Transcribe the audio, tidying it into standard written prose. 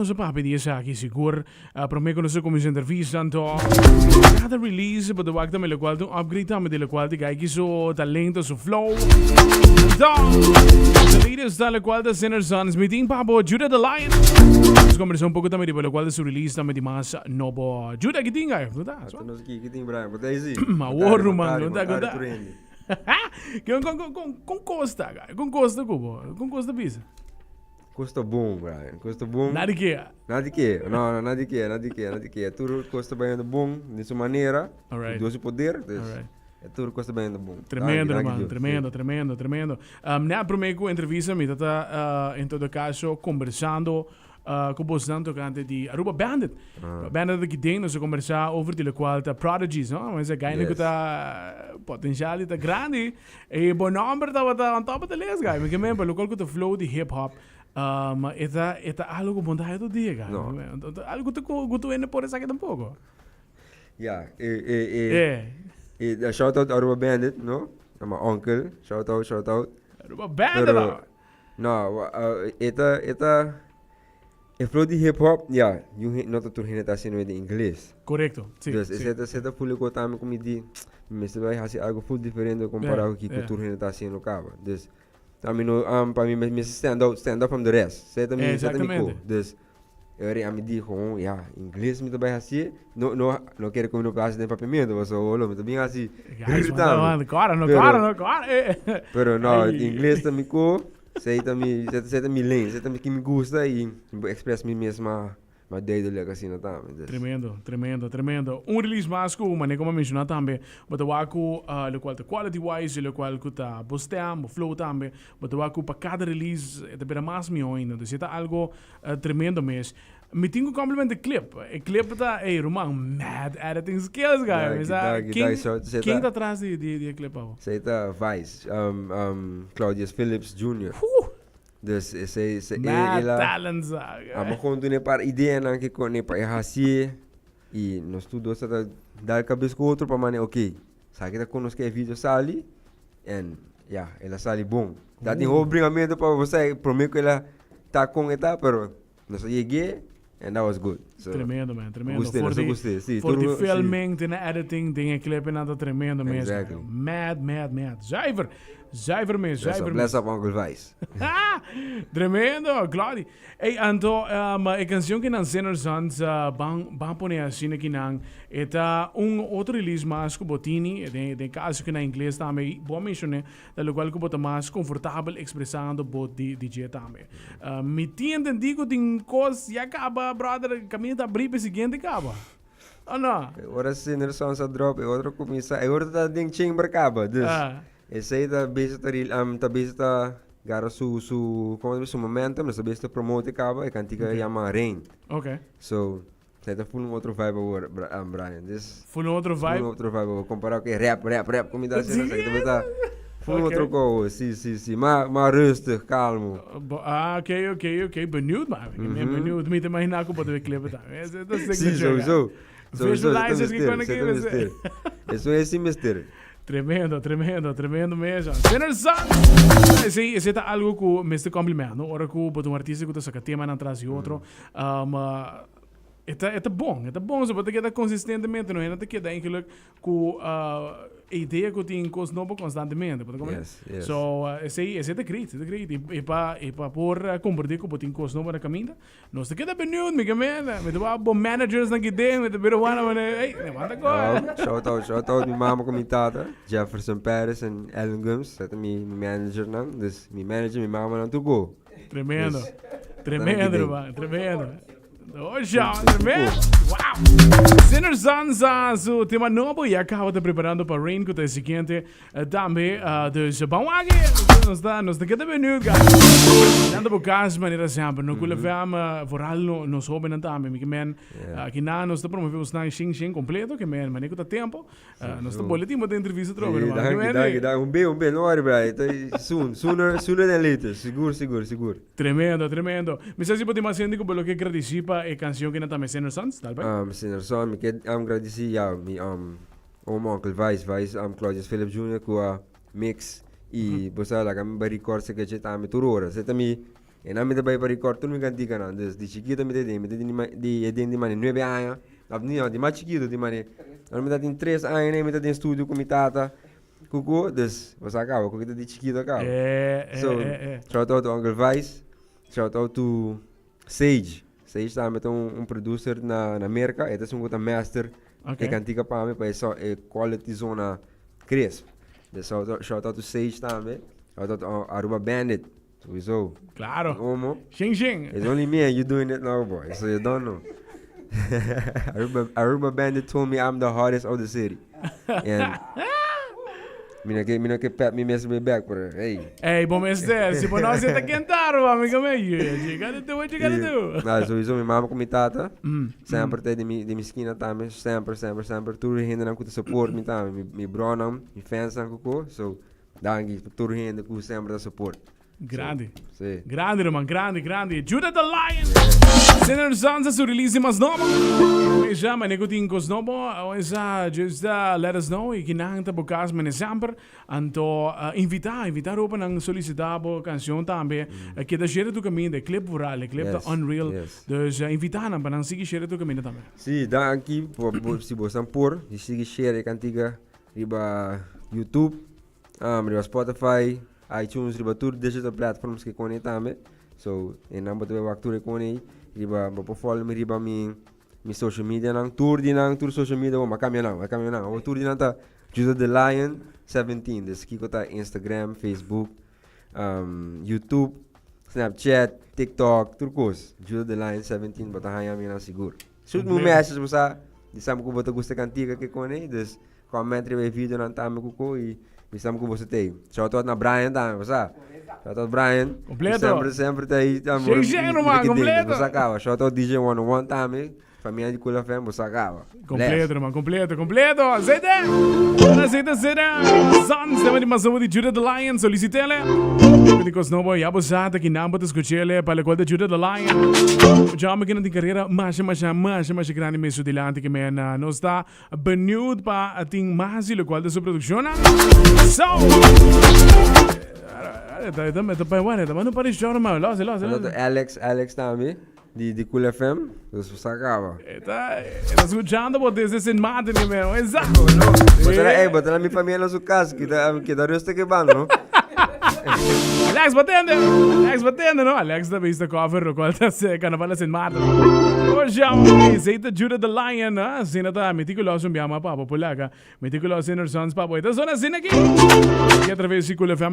Onze papi die aqui seguro para mim quando como entrevista então cada release para o me qual um upgrade também de qual que aqui so talento so flow então the leaders da qual da Sinner Sons meeting papo Judah the Lion vamos conversar também de pelo qual su release também de mais novo Judah que tinha não tá Não sei que tem branco, tá aí. ma war man não tá conta com Costa com Costa cubo com Costa pisa Custa bom, Brian. Custa bom. nada que Nada que. Não, nada que. Tudo custa bem bom, de sua maneira. Alright. Do seu poder. Alright. Tudo custa bem bom. Tremendo, irmão. Tremendo. Na primeira entrevista, me está, em todo caso, conversando com o tanto cante de Aruba Bandit. Bandit que tem, nós conversar over de qual tá Prodigies, não? Mas é gaina que tá potencial tá grande. E bom nome tá on top da list, guy. Porque mesmo pelo qual que tá flow de hip hop. Eta algo bom da do dia, guy. Algo que tu ainda pode sair tampouco. Yeah. Shout out Aruba Bandit, no? My uncle. Shout out. Aruba Bandit. No, eta el flow de hip hop, yeah, you not to hinta assim no inglês. Correcto. Sim. Dus essa público também como de, mas vai fazer algo full diferente comparado com que cultura hinta assim no cabo. Dus também no para mim me stand out from the rest. Você também cool. Dus eu a me digo, yeah, inglês me também assim, não quero comer no prazo de papimento, mas eu olho, também assim. Claro. Pero no, inglês também cool. Saya também lane, saya também que me gusta e express me mesma uma ideia dele assim não tá. Tremendo. Release mais que uma, né, como mencionar também, mas o aqui, o qual quality wise, o qual que tá postam, flow também, mas o aqui para cada release é também mais meu ainda, então é algo tremendo mesmo. Me tenho um complemento de clip. O clip tá, Roman, mad editing skills, guys. Quem tá atrás de clip? Você tá Vice, Claudius Phillips Jr. Dus mad talents. Mas quando ne para ideia não que ne para errasi e nós tudo está dar cabeça com outro para maneira, ok. Sabe que tá conosco que é vídeo sali, and yeah, ela sali bom. Dá tem obrigamento para você, prometo que ela tá com eta, pero nós cheguei. And that was good. So, tremendo, man. Gostei. Sim, voor de filming, de editing, dingen clippen, dat tremendo, man. Exactly. Mad. Zuiver, man. Bless up, Uncle Vice. Tremendo, claro. Hey, Anto, a canção que não Sinner Sons, vão pôr assim aqui não, é outro release mais que botini, de caso que na inglês também, bom mencionar, da qual que bota mais confortável expressando bot DJ também. Me tinha entendido que tem coisas e acaba, brother, caminho da briga seguinte acaba. Oh, não? Agora Sinner Sons a drop, outro começa, agora tá dentro de chamber acaba, dus. Esse aí tá base tá gara su momentum, mas base tá promote acaba e cantiga chama Rain. Okay. So, você tá full outro vibe agora, Brian. Full outro vibe? Full outro vibe, comparado com rap, como dá assim, você tá full outro coisa, sim, mais rustig, calmo. Ok, benieuwd maar. Ik ben benieuwd, me te imaginar que pode ver clipe tá. Sim, sowieso. Visualizers que quando que isso é esse mistério. Tremendo mesmo. Sinner Sons! Esse é algo que me está complementando. Ora que o artista que está tema na atrás de outro. É bom, se você quer consistentemente, não é nada que dá aquilo que a ideia que tem coisa nova constantemente. Yes. So, esse é de crente. E para por compartilhar que tem coisa nova na caminho, nós te queda benieuwd, me camena. Me dá bom managers na que tem, me dá bem hey, levanta agora. Shout out minha mama comentada, Jefferson Paris e Ellen Gums, é minha manager não, dus minha manager, minha mama não to go. Tremendo. Oh, já, tremendo! Wow! Sinner Sons, o tema novo e acaba de preparando para Rain, que é o seguinte também. Dus vamos aqui, nós estamos benieuwd, guys. Dando por caso, maneira sempre, não culpa vamos, vooral nos jovens também, que men, aqui na nós estamos promovendo um xing completo, que men, maneira que tá tempo, nós estamos boletim para entrevista troca, dá um beijo, não worry, bro, sooner than later, seguro. Tremendo. Me sei se pode mais indicar pelo que participa e canção que não também Sinner Sons, talvez? Sinner Sons, me quero agradecer, Uncle Vice, Claudius Phillips Jr. com a mix e você lá que me recorda que já tá me turora, você também En a mí te voy para record, tú me cantica, ¿no? Entonces, de chiquito me te di mani 9 años. No, de más chiquito, de mani. Ahora me te 3 años, me te en estudio con mi tata. Cucu, dus, was acaba, porque te di chiquito acaba. So, shout out to Uncle Vice. Shout out to Sage. Sage está met producer na América. Este es un guta master. Okay. Que cantica para mim, para essa quality zona crisp. Dus shout out to Sage também. Shout out to Aruba Bandit. Sowieso. Claro. Omo. Xing xing. It's only me and you doing it now, boy. So you don't know. Aruba Bandit told me I'm the hardest of the city. And mina que pat me mesmo back, but hey. Hey, bom este, se por nós tá quentaro, amigo meu. You gotta do what you gotta do. Nah, sowieso minha mama com minha tata. Sempre tem de minha esquina também, sempre. Tudo ainda não custa support me também. Mi bro não, mi fans não cuco. So, danke, tudo ainda custa sempre da support. Grande. Sì. Grande, Roman, grande. Judah the Lion. Senator Zanza su release mas novo. Já, mas negotin cos novo. Just let us know. E kinang ta bukas men sempre. Anto invitar opa nang solicitabo canção também. Que da share tu caminho de clip viral, clip da Unreal. Dus invitar na para nang sige share tu caminho também. Sì, danke si bosan por. Si sige share cantiga riba YouTube, riba Spotify, iTunes, riba tudo digital platforms que kone também. So, en namba te waktu kone riba po follow me riba mi social media nang tour social media o makamya nang. O tour dinang ta Judah the Lion 17. Dus kiko ta Instagram, Facebook, YouTube, Snapchat, TikTok, turkos. Judah the Lion 17 bata haya mi nang siguro. Shoot mo message mo sa di sam ko bata gusto cantiga que kone. Dus comment riba video nang tama ko e Bisam ko você tem. Shout out na Brian também, você. Shout out Brian. Completo. Sempre tá aí. Cheio, mano, completo. Você acaba. Shout out DJ 101 também. Família de Kula FM, você acaba. Completo, irmão, completo. Zede! Zede. Sons, tema de maçã de Judah the Lion, solicitele. Porque os novos, já você sabe que não pode escutar para qual de Judah the Lion. Já me quero de carreira, mas grande mesmo de lá, que me não está benieuwd para ter mais de qual de sua produção. So, não pode chorar, mas Alex também. De Kula FM, dus você acaba. Está escuchando por desde en madre, meu. Exato. Bota na minha família na sua casa, que dá rosto que van, não? Alex batendo, no? Alex da vista cover, o qual se carnaval en madre. Hoje aceita Judah the Lion, ah, sinata meticuloso, mi ama papa polaca, meticuloso in her sons papa. Ito zona sin aqui. Que através de Kula FM